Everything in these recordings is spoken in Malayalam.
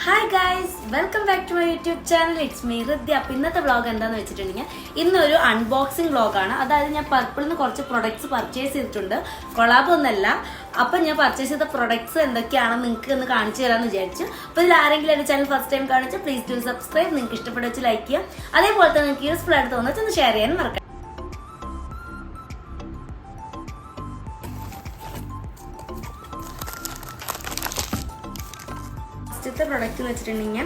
Hi guys, welcome back to my YouTube channel. It's me Hridya. അപ്പോൾ ഇന്നത്തെ വ്ളോഗ് എന്താണെന്ന് വെച്ചിട്ടുണ്ടെങ്കിൽ ഇന്നൊരു അൺബോക്സിങ് വ്ളോഗാണ്. അതായത് ഞാൻ പർപ്പിളിൽ നിന്ന് കുറച്ച് പ്രൊഡക്ട്സ് പർച്ചേസ് ചെയ്തിട്ടുണ്ട്. കൊളാബ് ഒന്നല്ല. അപ്പം ഞാൻ പർച്ചേസ് ചെയ്ത പ്രൊഡക്ട്സ് എന്തൊക്കെയാണെന്ന് നിങ്ങൾക്ക് ഒന്ന് കാണിച്ചു തരാമെന്ന് വിചാരിച്ചു. അപ്പോൾ ഇതിൽ ആരെങ്കിലും എൻ്റെ ചാനൽ ഫസ്റ്റ് ടൈം കാണിച്ചാൽ പ്ലീസ് ഡു സബ്സ്ക്രൈബ്. നിങ്ങൾക്ക് ഇഷ്ടപ്പെട്ട വെച്ച് ലൈക്ക് ചെയ്യാം. അതേപോലെ തന്നെ നിങ്ങൾക്ക് യൂസ്ഫുൾ ആയിട്ട് തോന്നുന്നത് ഒന്ന് ഷെയർ ചെയ്യാൻ മറക്കാം. ഫസ്റ്റത്തെ പ്രൊഡക്റ്റ് എന്ന് വെച്ചിട്ടുണ്ടെങ്കിൽ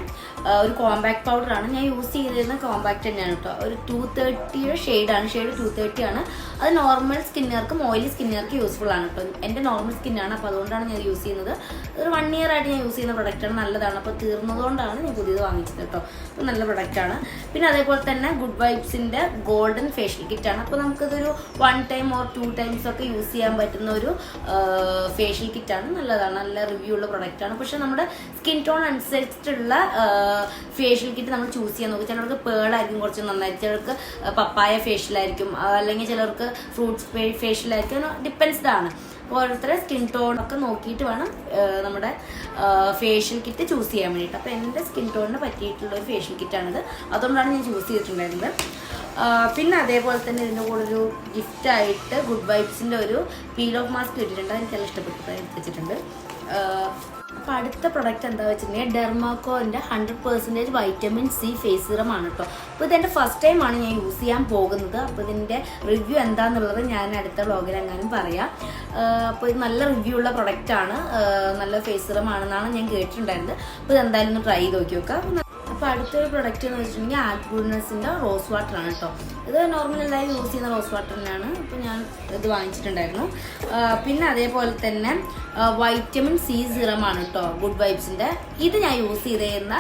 ഒരു കോമ്പാക്ട് പൗഡറാണ്. ഞാൻ യൂസ് ചെയ്തിരുന്ന കോമ്പാക്ട് തന്നെയാണ് കേട്ടോ. ഒരു 230 ഷെയ്ഡാണ്. ഷെയ്ഡ് 230 ആണ്. അത് നോർമൽ സ്കിന്നുകാർക്കും ഓയിലി സ്കിന്നുകാർക്ക് യൂസ്ഫുൾ ആണ് കേട്ടോ. എൻ്റെ നോർമൽ സ്കിന്നാണ്, അപ്പോൾ അതുകൊണ്ടാണ് ഞാൻ യൂസ് ചെയ്യുന്നത്. ഒരു 1 ഇയർ ആയിട്ട് ഞാൻ യൂസ് ചെയ്യുന്ന പ്രൊഡക്റ്റാണ്. നല്ലതാണ്. അപ്പോൾ തീർന്നതുകൊണ്ടാണ് ഞാൻ പുതിയത് വാങ്ങിച്ചത് കേട്ടോ. അപ്പോൾ നല്ല പ്രൊഡക്റ്റാണ്. പിന്നെ അതേപോലെ തന്നെ ഗുഡ് വൈബ്സിൻ്റെ ഗോൾഡൻ ഫേഷ്യൽ കിറ്റാണ്. അപ്പോൾ നമുക്കിതൊരു 1 ടൈം ഓർ 2 ടൈംസ് ഒക്കെ യൂസ് ചെയ്യാൻ പറ്റുന്ന ഒരു ഫേഷ്യൽ കിറ്റാണ്. നല്ലതാണ്. നല്ല റിവ്യൂ ഉള്ള പ്രൊഡക്റ്റാണ്. പക്ഷെ നമ്മുടെ സ്കിൻ ടോൺ അനുസരിച്ചിട്ടുള്ള ഫേഷ്യൽ കിറ്റ് നമ്മൾ ചൂസ് ചെയ്യാൻ നോക്കും. ചിലർക്ക് പേളായിരിക്കും കുറച്ച് നന്നായിരിക്കും, ചിലർക്ക് പപ്പായ ഫേഷ്യലായിരിക്കും, അല്ലെങ്കിൽ ചിലർക്ക് ഫ്രൂട്ട്സ് ഫേഷ്യലായിരിക്കും. ഡിപ്പെൻസ്ഡ് ആണ്. ഓരോരുത്തരുടെ സ്കിൻ ടോൺ ഒക്കെ നോക്കിയിട്ട് വേണം നമ്മുടെ ഫേഷ്യൽ കിറ്റ് ചൂസ് ചെയ്യാൻ വേണ്ടിയിട്ട്. അപ്പോൾ എൻ്റെ സ്കിൻ ടോണിന് പറ്റിയിട്ടുള്ള ഒരു ഫേഷ്യൽ കിറ്റാണിത്. അതുകൊണ്ടാണ് ഞാൻ ചൂസ് ചെയ്തിട്ടുണ്ടായിരുന്നത്. പിന്നെ അതേപോലെ തന്നെ ഇതിൻ്റെ കൂടെ ഒരു ഗിഫ്റ്റായിട്ട് ഗുഡ് വൈബ്സിൻ്റെ ഒരു പീൽ ഓഫ് മാസ്ക് കിട്ടിയിട്ടുണ്ട്. എനിക്കെല്ലാം ഇഷ്ടപ്പെട്ട് വെച്ചിട്ടുണ്ട്. അപ്പോൾ അടുത്ത പ്രൊഡക്റ്റ് എന്താ വെച്ചിട്ടുണ്ടെങ്കിൽ ഡെർമാക്കോൻ്റെ 100% വൈറ്റമിൻ സി ഫേസ് സിറം ആണ് കേട്ടോ. അപ്പോൾ ഇതെൻ്റെ ഫസ്റ്റ് ടൈമാണ് ഞാൻ യൂസ് ചെയ്യാൻ പോകുന്നത്. അപ്പോൾ ഇതിൻ്റെ റിവ്യൂ എന്താണെന്നുള്ളത് ഞാൻ അടുത്ത വ്ളോഗിൽ എങ്ങാനും പറയാം. അപ്പോൾ ഇത് നല്ല റിവ്യൂ ഉള്ള പ്രൊഡക്റ്റാണ്. നല്ല ഫേസ് സിറം ആണെന്നാണ് ഞാൻ കേട്ടിട്ടുണ്ടായിരുന്നത്. അപ്പോൾ ഇതെന്തായാലും ഒന്ന് ട്രൈ ചെയ്ത് നോക്കി നോക്കാം. അപ്പോൾ അടുത്തൊരു പ്രൊഡക്റ്റ് എന്ന് വെച്ചിട്ടുണ്ടെങ്കിൽ ആൽഗൂഡ്നസിൻ്റെ റോസ് വാട്ടർ ആണ് കേട്ടോ. ഇത് നോർമൽ എല്ലാവരും യൂസ് ചെയ്യുന്ന റോസ് വാട്ടർ തന്നെയാണ്. അപ്പോൾ ഞാൻ ഇത് വാങ്ങിച്ചിട്ടുണ്ടായിരുന്നു. പിന്നെ അതേപോലെ തന്നെ വൈറ്റമിൻ സി സിറമാണ് കേട്ടോ ഗുഡ് വൈബ്സിൻ്റെ. ഇത് ഞാൻ യൂസ് ചെയ്തിരുന്ന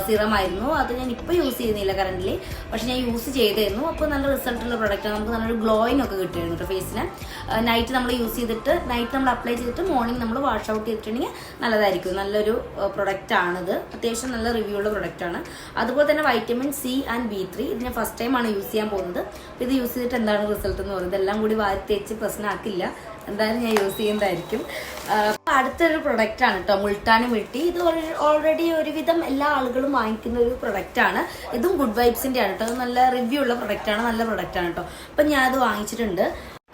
സിറമായിരുന്നു. അത് ഞാൻ ഇപ്പോൾ യൂസ് ചെയ്യുന്നില്ല കറൻ്റ്ലി, പക്ഷെ ഞാൻ യൂസ് ചെയ്തിരുന്നു. അപ്പോൾ നല്ല റിസൾട്ടുള്ള പ്രൊഡക്റ്റാണ്. നമുക്ക് നല്ലൊരു ഗ്ലോയിങ് ഒക്കെ കിട്ടുമായിരുന്നു കേട്ടോ ഫേസിന്. നൈറ്റ് നമ്മൾ യൂസ് ചെയ്തിട്ട് നൈറ്റ് നമ്മൾ അപ്ലൈ ചെയ്തിട്ട് മോർണിംഗ് നമ്മൾ വാഷ് ഔട്ട് ചെയ്തിട്ടുണ്ടെങ്കിൽ നല്ലതായിരിക്കും. നല്ലൊരു പ്രൊഡക്റ്റാണിത്. അത്യാവശ്യം നല്ല റിവ്യൂ ഉള്ള പ്രൊഡക്റ്റാണ്. അതുപോലെ തന്നെ വൈറ്റമിൻ സി ആൻഡ് B3 ഇത് ഞാൻ ഫസ്റ്റ് ടൈമാണ് യൂസ് ചെയ്യാൻ പോകുന്നത്. അപ്പോൾ ഇത് യൂസ് ചെയ്തിട്ട് എന്താണ് റിസൾട്ട് എന്ന് പറയുന്നത് എല്ലാം കൂടി വാരി തേച്ച് പ്രശ്നമാക്കില്ല. എന്തായാലും ഞാൻ യൂസ് ചെയ്യുന്നതായിരിക്കും. അടുത്തൊരു പ്രൊഡക്റ്റാണ് കേട്ടോ, മുൾട്ടാനി മിട്ടി. ഇത് ഓൾറെഡി ഒരുവിധം എല്ലാ ആളുകളും വാങ്ങിക്കുന്ന ഒരു പ്രൊഡക്റ്റാണ്. ഇതും ഗുഡ് വൈബ്സിൻ്റെ ആണ് കേട്ടോ. നല്ല റിവ്യൂ ഉള്ള പ്രൊഡക്റ്റാണ്. നല്ല പ്രൊഡക്റ്റാണ് കേട്ടോ. അപ്പം ഞാനത് വാങ്ങിച്ചിട്ടുണ്ട്.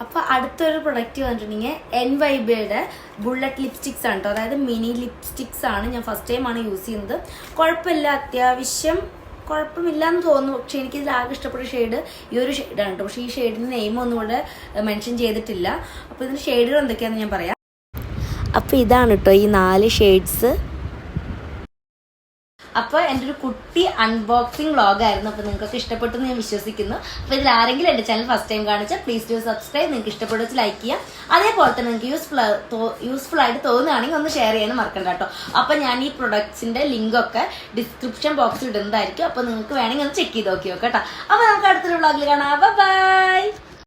അപ്പോൾ അടുത്തൊരു പ്രൊഡക്റ്റ് വന്നിട്ടുണ്ടെങ്കിൽ NYBയുടെ ബുള്ളറ്റ് ലിപ്സ്റ്റിക്സ് ആണ് കേട്ടോ. അതായത് മിനി ലിപ്സ്റ്റിക്സ് ആണ്. ഞാൻ ഫസ്റ്റ് ടൈമാണ് യൂസ് ചെയ്യുന്നത്. കുഴപ്പമില്ല, അത്യാവശ്യം കുഴപ്പമില്ലാന്ന് തോന്നുന്നു. പക്ഷെ എനിക്കിതിൽ ആകെ ഇഷ്ടപ്പെട്ട ഷെയ്ഡ് ഈ ഒരു ഷെയ്ഡാണ് കേട്ടോ. പക്ഷേ ഈ ഷെയ്ഡിൻ്റെ നെയിം ഒന്നും ഇവിടെ മെൻഷൻ ചെയ്തിട്ടില്ല. അപ്പോൾ ഇതിൻ്റെ ഷെയ്ഡുകൾ എന്തൊക്കെയാണെന്ന് ഞാൻ പറയാം. അപ്പോൾ ഇതാണ് കേട്ടോ ഈ 4 ഷെയ്ഡ്സ്. അപ്പോൾ എൻ്റെ ഒരു കുട്ടി അൺബോക്സിങ് വ്ളോഗായിരുന്നു. അപ്പോൾ നിങ്ങൾക്ക് ഇഷ്ടപ്പെട്ടു എന്ന് ഞാൻ വിശ്വസിക്കുന്നു. അപ്പോൾ ഇതിൽ ആരെങ്കിലും എൻ്റെ ചാനൽ ഫസ്റ്റ് ടൈം കാണിച്ചാൽ പ്ലീസ് ഡു സബ്സ്ക്രൈബ്. നിങ്ങൾക്ക് ഇഷ്ടപ്പെട്ടു വെച്ച് ലൈക്ക് ചെയ്യാം. അതേപോലെ തന്നെ നിങ്ങൾക്ക് യൂസ്ഫുൾ ആയിട്ട് തോന്നുകയാണെങ്കിൽ ഒന്ന് ഷെയർ ചെയ്യാനും മറക്കണ്ട കേട്ടോ. അപ്പോൾ ഞാൻ ഈ പ്രൊഡക്ട്സിൻ്റെ ലിങ്കൊക്കെ ഡിസ്ക്രിപ്ഷൻ ബോക്സിൽ ഇടുന്നതായിരിക്കും. അപ്പോൾ നിങ്ങൾക്ക് വേണമെങ്കിൽ ഒന്ന് ചെക്ക് ചെയ്ത് നോക്കി നോക്കാം കേട്ടോ. അപ്പോൾ നമുക്ക് അടുത്തൊരു വ്ളോഗിൽ കാണാം. ബൈ.